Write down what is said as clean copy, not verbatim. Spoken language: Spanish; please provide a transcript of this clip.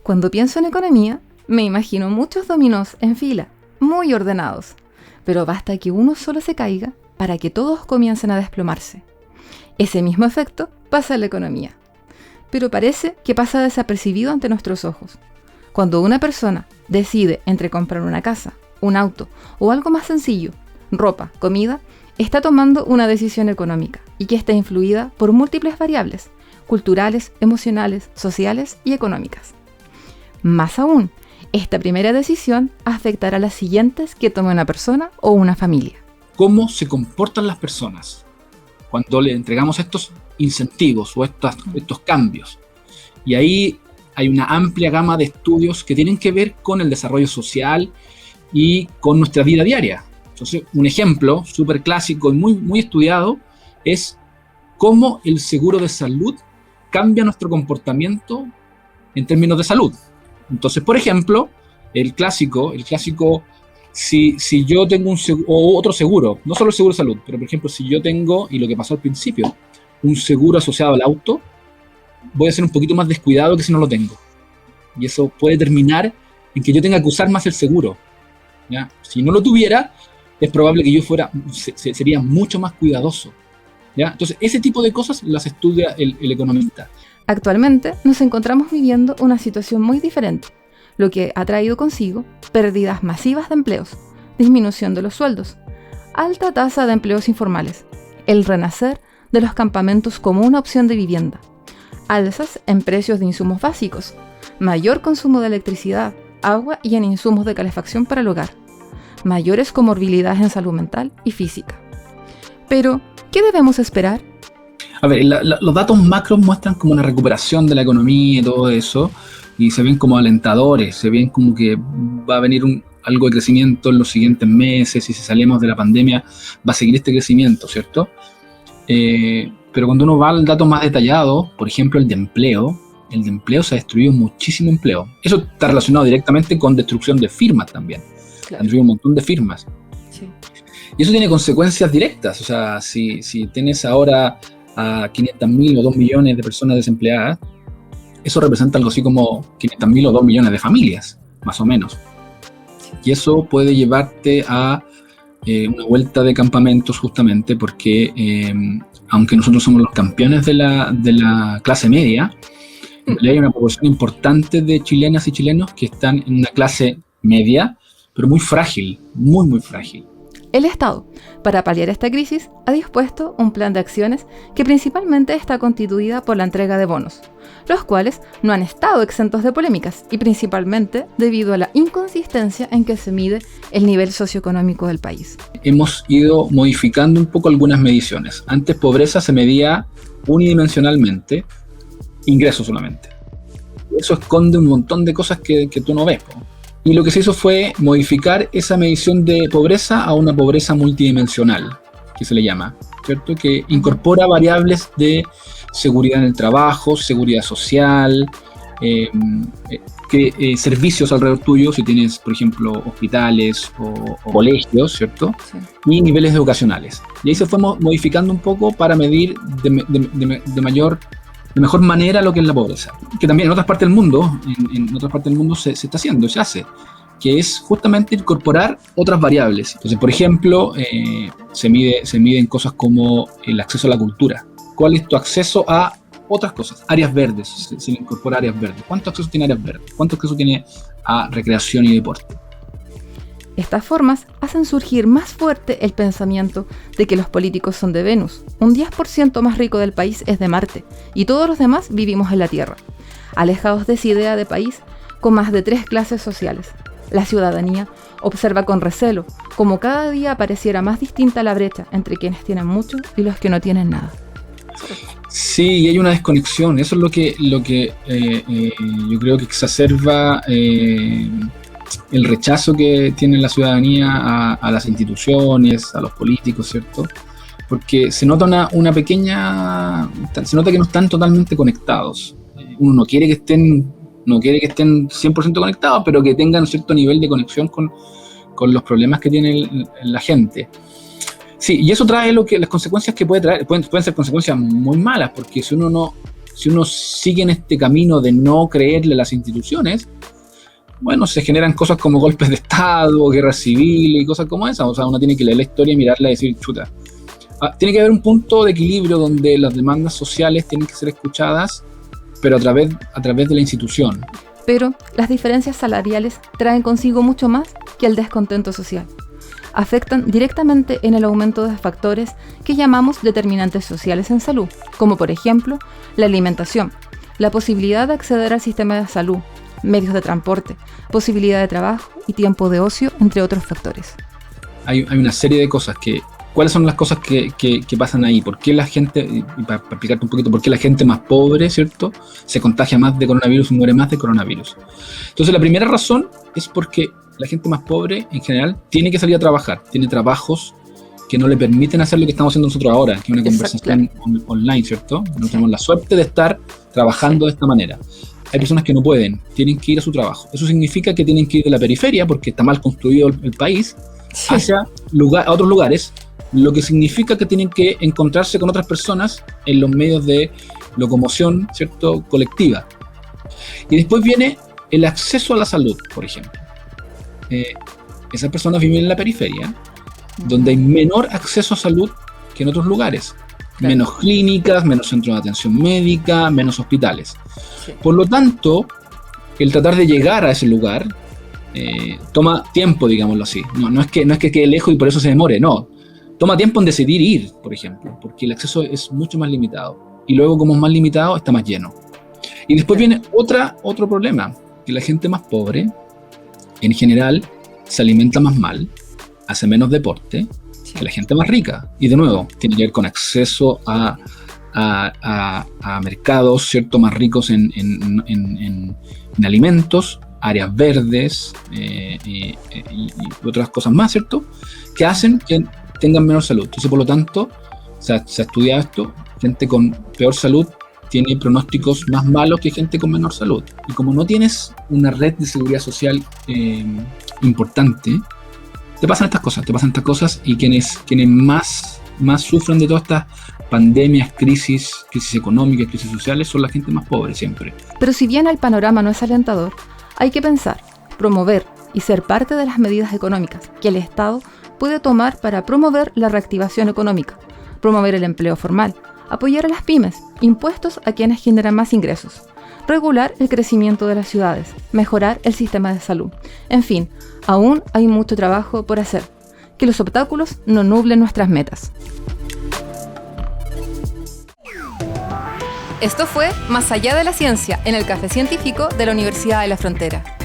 Cuando pienso en economía, me imagino muchos dominós en fila, muy ordenados, pero basta que uno solo se caiga para que todos comiencen a desplomarse. Ese mismo efecto pasa en la economía, pero parece que pasa desapercibido ante nuestros ojos. Cuando una persona decide entre comprar una casa, un auto o algo más sencillo, ropa, comida, está tomando una decisión económica y que está influida por múltiples variables, culturales, emocionales, sociales y económicas. Más aún, esta primera decisión afectará a las siguientes que tome una persona o una familia. ¿Cómo se comportan las personas cuando le entregamos estos incentivos o estos cambios? Y ahí hay una amplia gama de estudios que tienen que ver con el desarrollo social y con nuestra vida diaria. Entonces, un ejemplo súper clásico y muy estudiado es cómo el seguro de salud cambia nuestro comportamiento en términos de salud. Entonces, por ejemplo, el clásico, si yo tengo un seguro, o otro seguro, no solo el seguro de salud, pero por ejemplo, si yo tengo, y lo que pasó al principio, un seguro asociado al auto, voy a ser un poquito más descuidado que si no lo tengo. Y eso puede terminar en que yo tenga que usar más el seguro, ¿ya? Si no lo tuviera, es probable que yo sería mucho más cuidadoso, ¿ya? Entonces, ese tipo de cosas las estudia el economista. Actualmente nos encontramos viviendo una situación muy diferente, lo que ha traído consigo pérdidas masivas de empleos, disminución de los sueldos, alta tasa de empleos informales, el renacer de los campamentos como una opción de vivienda, alzas en precios de insumos básicos, mayor consumo de electricidad, agua y en insumos de calefacción para el hogar, mayores comorbilidades en salud mental y física. Pero, ¿qué debemos esperar? A ver, los datos macros muestran como una recuperación de la economía y todo eso, y se ven como alentadores, se ven como que va a venir algo de crecimiento en los siguientes meses, y si salimos de la pandemia va a seguir este crecimiento, ¿cierto? Pero cuando uno va al dato más detallado, por ejemplo el de empleo se ha destruido muchísimo empleo. Eso está relacionado directamente con destrucción de firmas también. Claro. Han destruido un montón de firmas. Sí. Y eso tiene consecuencias directas. O sea, si tienes ahora a 500.000 o 2 millones de personas desempleadas, eso representa algo así como 500.000 o 2 millones de familias, más o menos. Y eso puede llevarte a una vuelta de campamentos, justamente porque aunque nosotros somos los campeones de la clase media, hay una proporción importante de chilenas y chilenos que están en una clase media, pero muy frágil, muy frágil. El Estado, para paliar esta crisis, ha dispuesto un plan de acciones que principalmente está constituida por la entrega de bonos, los cuales no han estado exentos de polémicas y principalmente debido a la inconsistencia en que se mide el nivel socioeconómico del país. Hemos ido modificando un poco algunas mediciones. Antes pobreza se medía unidimensionalmente, ingresos solamente. Eso esconde un montón de cosas que tú no ves, ¿no? Y lo que se hizo fue modificar esa medición de pobreza a una pobreza multidimensional, que se le llama, ¿cierto? Que incorpora variables de seguridad en el trabajo, seguridad social, servicios alrededor tuyo, si tienes, por ejemplo, hospitales o colegios, ¿cierto? Sí. Y niveles educacionales. Y ahí se fue modificando un poco para medir de mejor manera lo que es la pobreza, que también en otras partes del mundo, se está haciendo, se hace, que es justamente incorporar otras variables. Entonces, por ejemplo, se miden cosas como el acceso a la cultura. ¿Cuál es tu acceso a otras cosas? Áreas verdes, se le incorpora áreas verdes. ¿Cuánto acceso tiene áreas verdes? ¿Cuánto acceso tiene a recreación y deporte? Estas formas hacen surgir más fuerte el pensamiento de que los políticos son de Venus, un 10% más rico del país es de Marte, y todos los demás vivimos en la Tierra, alejados de esa idea de país con más de 3 clases sociales. La ciudadanía observa con recelo cómo cada día pareciera más distinta la brecha entre quienes tienen mucho y los que no tienen nada. Sí, y hay una desconexión, eso es lo que yo creo que exacerba el rechazo que tiene la ciudadanía a las instituciones, a los políticos, ¿cierto? Porque se nota se nota que no están totalmente conectados. Uno no quiere que estén 100% conectados, pero que tengan un cierto nivel de conexión con los problemas que tiene la gente. Sí, y eso trae las consecuencias que puede traer, pueden ser consecuencias muy malas, porque si uno si uno sigue en este camino de no creerle a las instituciones, bueno, se generan cosas como golpes de Estado, guerras civiles y cosas como esas. O sea, uno tiene que leer la historia y mirarla y decir, chuta. Tiene que haber un punto de equilibrio donde las demandas sociales tienen que ser escuchadas, pero a través de la institución. Pero las diferencias salariales traen consigo mucho más que el descontento social. Afectan directamente en el aumento de factores que llamamos determinantes sociales en salud, como por ejemplo la alimentación, la posibilidad de acceder al sistema de salud, medios de transporte, posibilidad de trabajo y tiempo de ocio, entre otros factores. Hay una serie de cosas ¿cuáles son las cosas que pasan ahí? ¿Por qué la gente, y para explicarte un poquito, por qué la gente más pobre, ¿cierto?, se contagia más de coronavirus y muere más de coronavirus? Entonces, la primera razón es porque la gente más pobre, en general, tiene que salir a trabajar. Tiene trabajos que no le permiten hacer lo que estamos haciendo nosotros ahora, que es una conversación online, ¿cierto? No tenemos la suerte de estar trabajando de esta manera. Hay personas que no pueden, tienen que ir a su trabajo. Eso significa que tienen que ir de la periferia, porque está mal construido el país, hacia a otros lugares, lo que significa que tienen que encontrarse con otras personas en los medios de locomoción, ¿cierto?, colectiva. Y después viene el acceso a la salud, por ejemplo. Esas personas viven en la periferia, donde hay menor acceso a salud que en otros lugares. Claro. Menos clínicas, menos centros de atención médica, menos hospitales. Sí. Por lo tanto, el tratar de llegar a ese lugar toma tiempo, digámoslo así. No es que quede lejos y por eso se demore, no. Toma tiempo en decidir ir, por ejemplo, porque el acceso es mucho más limitado. Y luego, como es más limitado, está más lleno. Y después viene otro problema, que la gente más pobre, en general, se alimenta más mal, hace menos deporte que la gente más rica. Y de nuevo, tiene que ver con acceso a mercados, ¿cierto?, más ricos en alimentos, áreas verdes y otras cosas más, ¿cierto?, que hacen que tengan menor salud. Entonces, por lo tanto, se ha estudiado esto, gente con peor salud tiene pronósticos más malos que gente con menor salud. Y como no tienes una red de seguridad social importante, te pasan estas cosas y quienes más sufren de todas estas pandemias, crisis económicas, crisis sociales, son la gente más pobre siempre. Pero si bien el panorama no es alentador, hay que pensar, promover y ser parte de las medidas económicas que el Estado puede tomar para promover la reactivación económica, promover el empleo formal, apoyar a las pymes, impuestos a quienes generan más ingresos, regular el crecimiento de las ciudades, mejorar el sistema de salud. En fin, aún hay mucho trabajo por hacer. Que los obstáculos no nublen nuestras metas. Esto fue Más allá de la ciencia en el Café Científico de la Universidad de la Frontera.